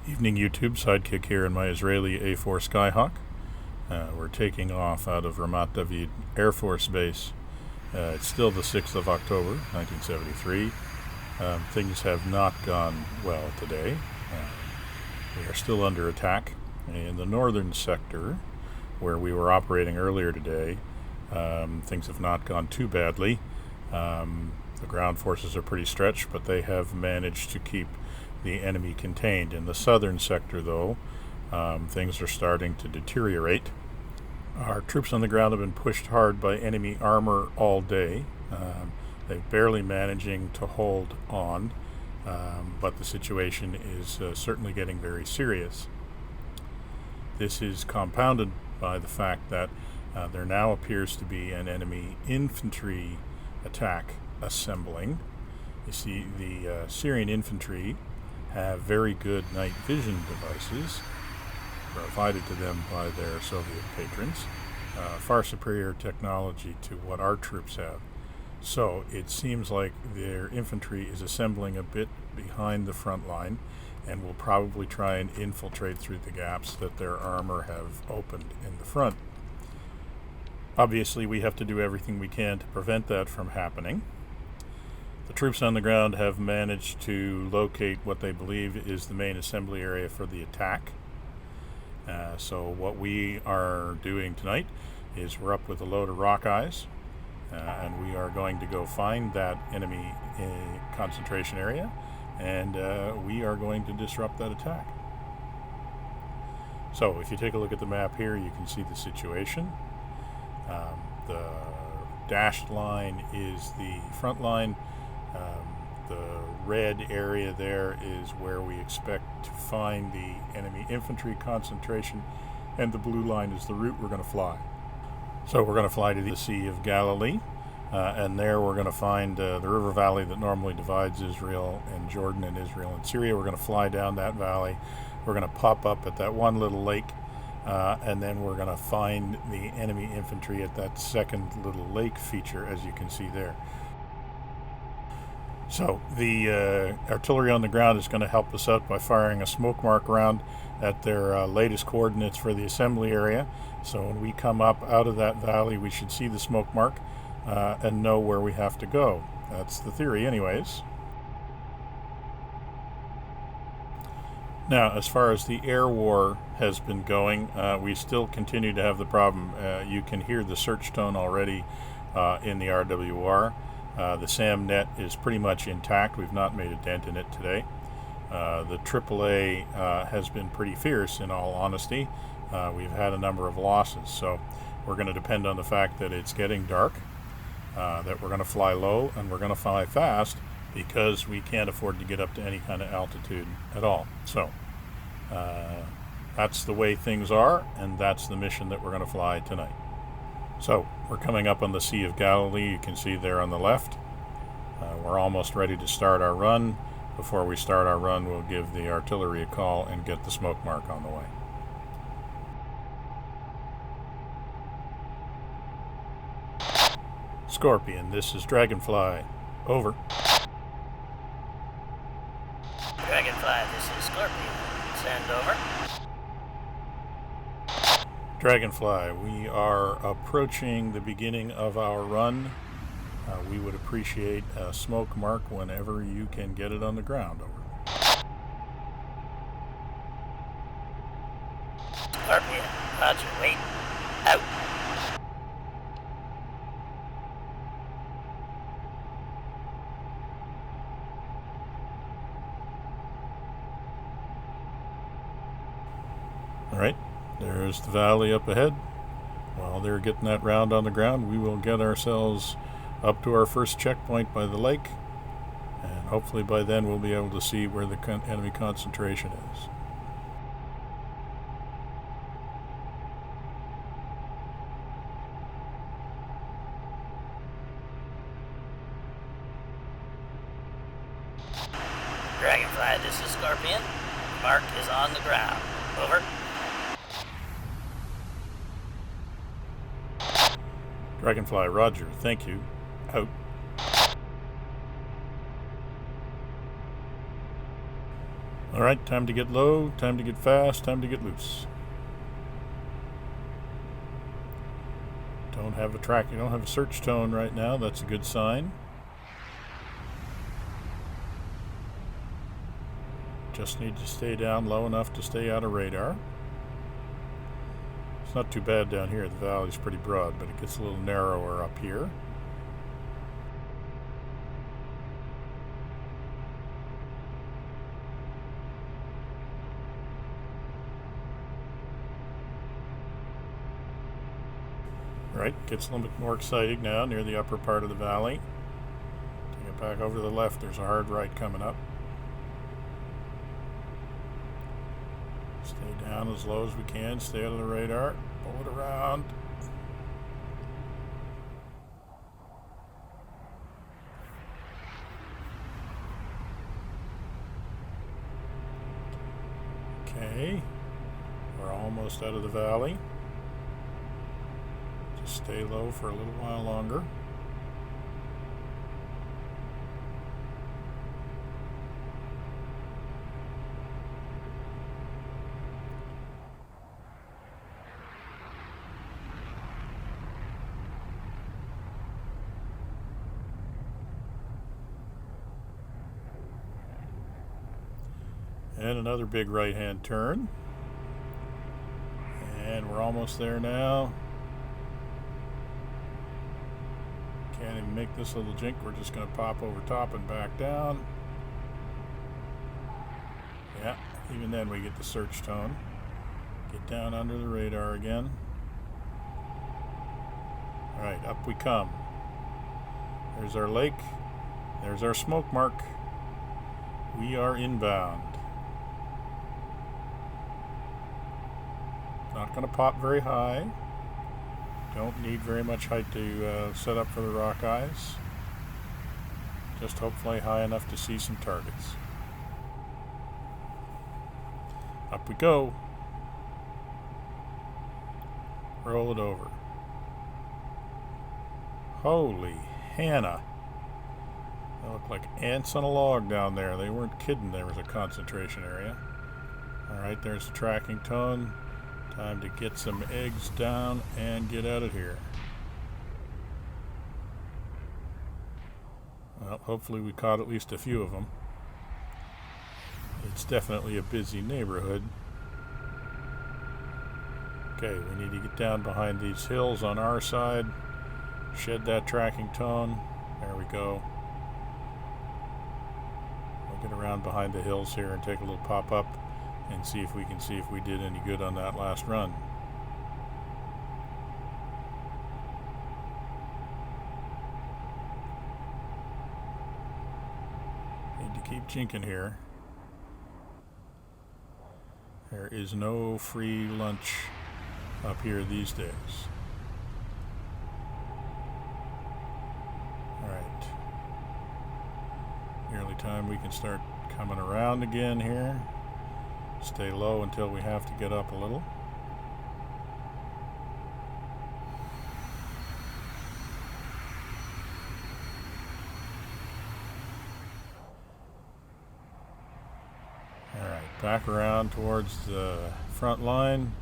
Evening YouTube, Sidekick here in my Israeli A4 Skyhawk. We're taking off out of Ramat David Air Force Base. It's still the 6th of October, 1973. Things have not gone well today. We are still under attack. In the northern sector, where we were operating earlier today, things have not gone too badly. The ground forces are pretty stretched, but they have managed to keep the enemy contained. In the southern sector, though, things are starting to deteriorate. Our troops on the ground have been pushed hard by enemy armor all day. They're barely managing to hold on, but the situation is certainly getting very serious. This is compounded by the fact that there now appears to be an enemy infantry attack assembling. You see, the Syrian Infantry have very good night vision devices provided to them by their Soviet patrons, far superior technology to what our troops have. So it seems like their infantry is assembling a bit behind the front line and will probably try and infiltrate through the gaps that their armor have opened in the front. Obviously, we have to do everything we can to prevent that from happening. The troops on the ground have managed to locate what they believe is the main assembly area for the attack. So what we are doing tonight is we're up with a load of rock eyes, and we are going to go find that enemy concentration area, and we are going to disrupt that attack. So if you take a look at the map here, you can see the situation. The dashed line is the front line. The red area there is where we expect to find the enemy infantry concentration, and the blue line is the route we're going to fly. So we're going to fly to the Sea of Galilee, and there we're going to find the river valley that normally divides Israel and Jordan and Israel and Syria. We're going to fly down that valley. We're going to pop up at that one little lake, and then we're going to find the enemy infantry at that second little lake feature, as you can see there. So the artillery on the ground is going to help us out by firing a smoke mark round at their latest coordinates for the assembly area. So when we come up out of that valley, we should see the smoke mark and know where we have to go. That's the theory anyways. Now, as far as the air war has been going, we still continue to have the problem. You can hear the search tone already in the RWR. The SAM net is pretty much intact. We've not made a dent in it today. The AAA has been pretty fierce, in all honesty. We've had a number of losses, so we're going to depend on the fact that it's getting dark, that we're going to fly low, and we're going to fly fast, because we can't afford to get up to any kind of altitude at all. So that's the way things are, and that's the mission that we're going to fly tonight. So we're coming up on the Sea of Galilee. You can see there on the left. We're almost ready to start our run. Before we start our run, we'll give the artillery a call and get the smoke mark on the way. Scorpion, this is Dragonfly. Over. Dragonfly, this is Scorpion. Send over. Dragonfly, we are approaching the beginning of our run. We would appreciate a smoke mark whenever you can get it on the ground. Over. Scorpion, roger, wait. Out. All right. There's the valley up ahead. While they're getting that round on the ground, we will get ourselves up to our first checkpoint by the lake, and hopefully by then we'll be able to see where the enemy concentration is. Dragonfly, this is Scorpion. Mark is on the ground. Over. Dragonfly, roger. Thank you. Out. Alright, time to get low, time to get fast, time to get loose. Don't have a search tone right now, that's a good sign. Just need to stay down low enough to stay out of radar. It's not too bad down here, the valley's pretty broad, but it gets a little narrower up here. Right, gets a little bit more exciting now near the upper part of the valley. To get back over to the left, there's a hard right coming up. Stay down as low as we can, stay out of the radar, pull it around. Okay, we're almost out of the valley. Just stay low for a little while longer. And another big right-hand turn. And we're almost there now. Can't even make this little jink. We're just going to pop over top and back down. Yeah, even then we get the search tone. Get down under the radar again. Alright, up we come. There's our lake. There's our smoke mark. We are inbound. Not going to pop very high. Don't need very much height to set up for the rock eyes. Just hopefully high enough to see some targets. Up we go. Roll it over. Holy Hannah. They look like ants on a log down there. They weren't kidding. There was a concentration area. Alright, there's the tracking tone. Time to get some eggs down and get out of here. Well, hopefully we caught at least a few of them. It's definitely a busy neighborhood. Okay, we need to get down behind these hills on our side. Shed that tracking tone. There we go. We'll get around behind the hills here and take a little pop up and see if we did any good on that last run. Need to keep jinking here. There is no free lunch up here these days. Alright. Nearly time we can start coming around again here. Stay low until we have to get up a little. Alright, back around towards the front line.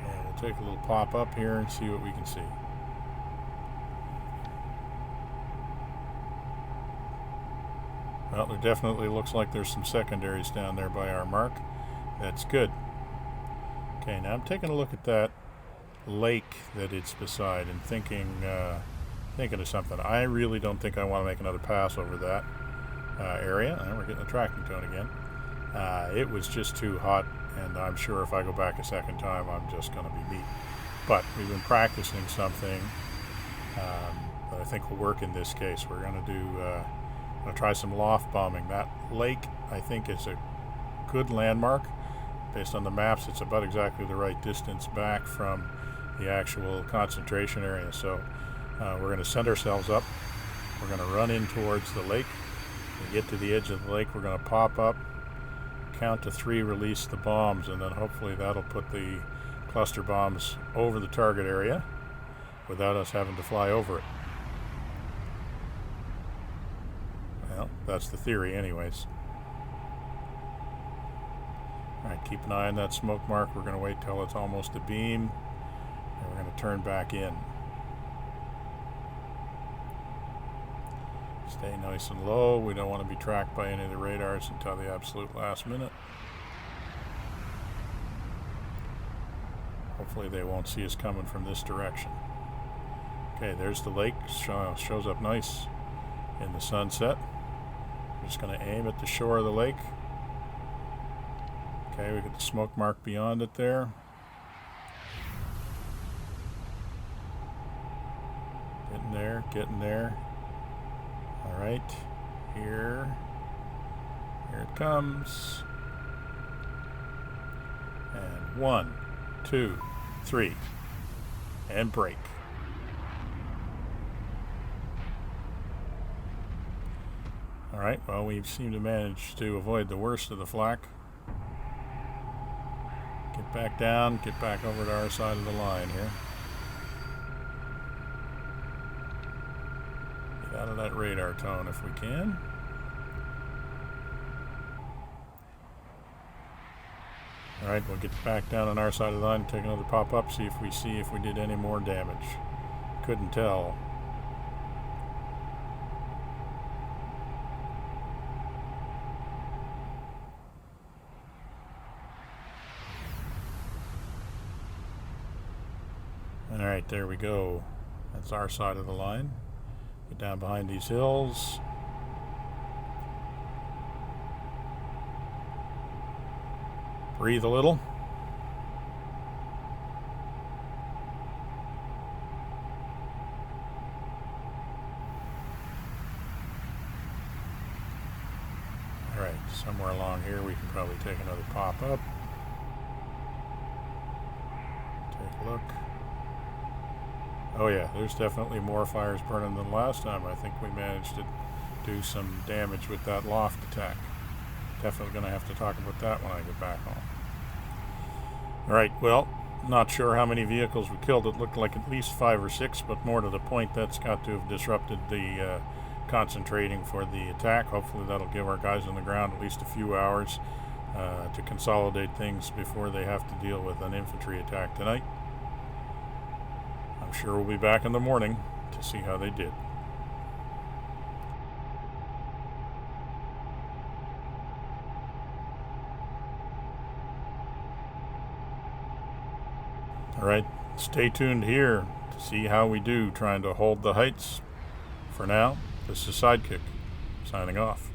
And we'll take a little pop up here and see what we can see. Well, there definitely looks like there's some secondaries down there by our mark. That's good. Okay, now I'm taking a look at that lake that it's beside and thinking of something. I really don't think I want to make another pass over that area. And we're getting the tracking tone again. It was just too hot, and I'm sure if I go back a second time, I'm just going to be beat. But we've been practicing something that I think will work in this case. We're going to do... I'm going to try some loft bombing. That lake, I think, is a good landmark. Based on the maps, it's about exactly the right distance back from the actual concentration area. So we're going to send ourselves up. We're going to run in towards the lake. When we get to the edge of the lake, we're going to pop up, count to 3, release the bombs, and then hopefully that'll put the cluster bombs over the target area without us having to fly over it. Well, that's the theory anyways. Alright, keep an eye on that smoke mark. We're going to wait till it's almost a beam, and we're going to turn back in. Stay nice and low. We don't want to be tracked by any of the radars until the absolute last minute. Hopefully they won't see us coming from this direction. Okay, there's the lake. Shows up nice in the sunset. We're just going to aim at the shore of the lake. Okay, we got the smoke mark beyond it there. Getting there, getting there. Alright, here it comes. And 1, 2, 3, and brake. Alright, well, we seem to manage to avoid the worst of the flak. Get back down, get back over to our side of the line here. Get out of that radar tone if we can. Alright, we'll get back down on our side of the line, take another pop up, see if we did any more damage. Couldn't tell. Alright, there we go. That's our side of the line. Get down behind these hills. Breathe a little. Alright, somewhere along here we can probably take another pop up. Take a look. Oh yeah, there's definitely more fires burning than last time. I think we managed to do some damage with that loft attack. Definitely going to have to talk about that when I get back home. Alright, well, not sure how many vehicles we killed. It looked like at least 5 or 6, but more to the point, that's got to have disrupted the concentrating for the attack. Hopefully that'll give our guys on the ground at least a few hours to consolidate things before they have to deal with an infantry attack tonight. I'm sure we'll be back in the morning to see how they did. Alright, stay tuned here to see how we do trying to hold the heights. For now, this is Sidekick, signing off.